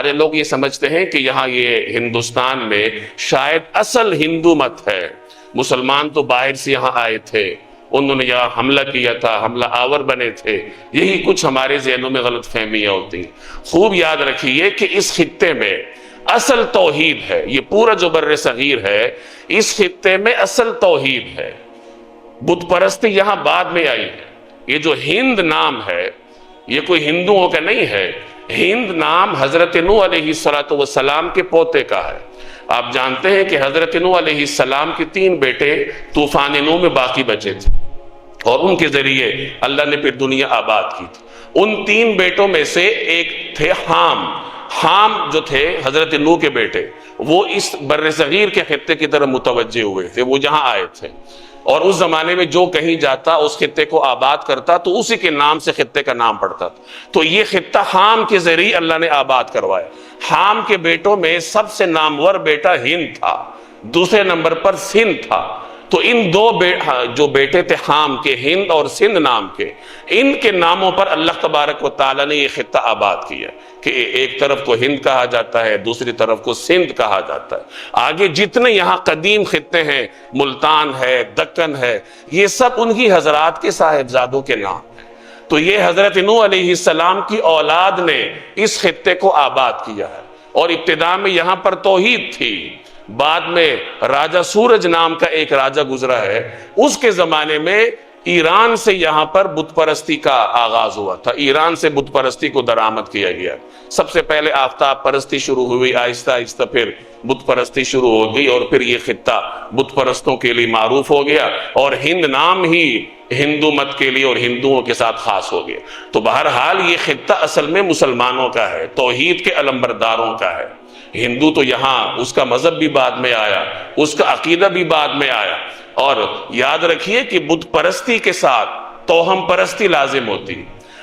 سارے لوگ یہ سمجھتے ہیں کہ یہاں یہ ہندوستان میں شاید اصل ہندو مت ہے، مسلمان تو باہر سے یہاں آئے تھے، انہوں نے یہاں حملہ کیا تھا، حملہ آور بنے تھے، یہی کچھ ہمارے ذہنوں میں غلط فہمیاں ہوتی ہیں۔ خوب یاد رکھیے کہ اس خطے میں اصل توحید ہے، یہ پورا جو بر صغیر ہے اس خطے میں اصل توحید ہے، بت پرستی یہاں بعد میں آئی ہے۔ یہ جو ہند نام ہے یہ کوئی ہندوؤں کا نہیں ہے، ہند نام حضرت نوح علیہ السلام کے پوتے کا ہے۔ آپ جانتے ہیں کہ حضرت نوح علیہ السلام کے 3 بیٹے طوفان نوح میں باقی بچے تھے، اور ان کے ذریعے اللہ نے پھر دنیا آباد کی تھی۔ ان 3 بیٹوں میں سے ایک تھے حام جو تھے حضرت نوح کے بیٹے، وہ اس بر صغیر کے خطے کی طرف متوجہ ہوئے تھے، وہ جہاں آئے تھے، اور اس زمانے میں جو کہیں جاتا اس خطے کو آباد کرتا تو اسی کے نام سے خطے کا نام پڑتا تھا۔ تو یہ خطہ حام کے ذریعے اللہ نے آباد کروایا۔ حام کے بیٹوں میں سب سے نامور بیٹا ہند تھا، دوسرے نمبر پر سندھ تھا۔ تو ان 2 جو بیٹے تھے حام کے، ہند اور سندھ نام کے، ان کے ناموں پر اللہ تبارک و تعالیٰ نے یہ خطہ آباد کیا کہ ایک طرف کو ہند کہا جاتا ہے، دوسری طرف کو سندھ کہا جاتا ہے۔ آگے جتنے یہاں قدیم خطے ہیں، ملتان ہے، دکن ہے، یہ سب انہی حضرات کے صاحبزادوں کے نام ہیں۔ تو یہ حضرت نوح علیہ السلام کی اولاد نے اس خطے کو آباد کیا ہے، اور ابتدا میں یہاں پر توحید تھی۔ بعد میں راجہ سورج نام کا ایک راجہ گزرا ہے، اس کے زمانے میں ایران سے یہاں پر بت پرستی کا آغاز ہوا تھا، ایران سے بت پرستی کو درآمد کیا گیا۔ سب سے پہلے آفتاب پرستی شروع ہوئی، آہستہ آہستہ پھر بت پرستی شروع ہو گئی، اور پھر یہ خطہ بت پرستوں کے لیے معروف ہو گیا، اور ہند نام ہی ہندو مت کے لیے اور ہندوؤں کے ساتھ خاص ہو گیا۔ تو بہرحال یہ خطہ اصل میں مسلمانوں کا ہے، توحید کے علمبرداروں کا ہے۔ ہندو تو یہاں اس کا مذہب بھی بعد میں آیا، اس کا عقیدہ بھی بعد میں آیا۔ اور یاد رکھیے کہ بت پرستی کے ساتھ توہم پرستی لازم ہوتی،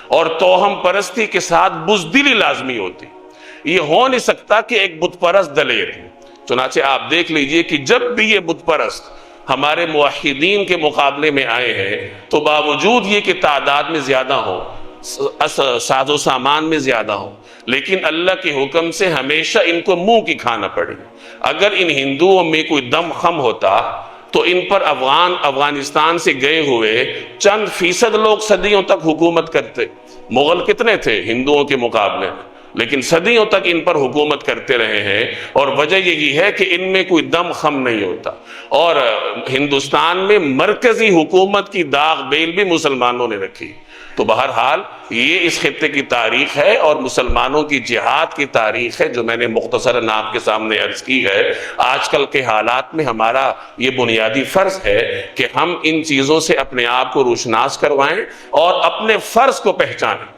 اور توہم پرستی کے ساتھ بزدلی لازمی ہوتی۔ یہ ہو نہیں سکتا کہ ایک بت پرست دلیر ہے۔ چنانچہ آپ دیکھ لیجئے کہ جب بھی یہ بت پرست ہمارے موحدین کے مقابلے میں آئے ہیں تو باوجود یہ کہ تعداد میں زیادہ ہو، ساز و سامان میں زیادہ ہو، لیکن اللہ کے حکم سے ہمیشہ ان کو منہ کی کھانا پڑی۔ اگر ان ہندوؤں میں کوئی دم خم ہوتا تو ان پر افغانستان سے گئے ہوئے چند فیصد لوگ صدیوں تک حکومت کرتے۔ مغل کتنے تھے ہندوؤں کے مقابلے میں، لیکن صدیوں تک ان پر حکومت کرتے رہے ہیں، اور وجہ یہی ہے کہ ان میں کوئی دم خم نہیں ہوتا۔ اور ہندوستان میں مرکزی حکومت کی داغ بیل بھی مسلمانوں نے رکھی۔ تو بہرحال یہ اس خطے کی تاریخ ہے، اور مسلمانوں کی جہاد کی تاریخ ہے، جو میں نے مختصراً آپ کے سامنے عرض کی ہے۔ آج کل کے حالات میں ہمارا یہ بنیادی فرض ہے کہ ہم ان چیزوں سے اپنے آپ کو روشناس کروائیں اور اپنے فرض کو پہچانیں۔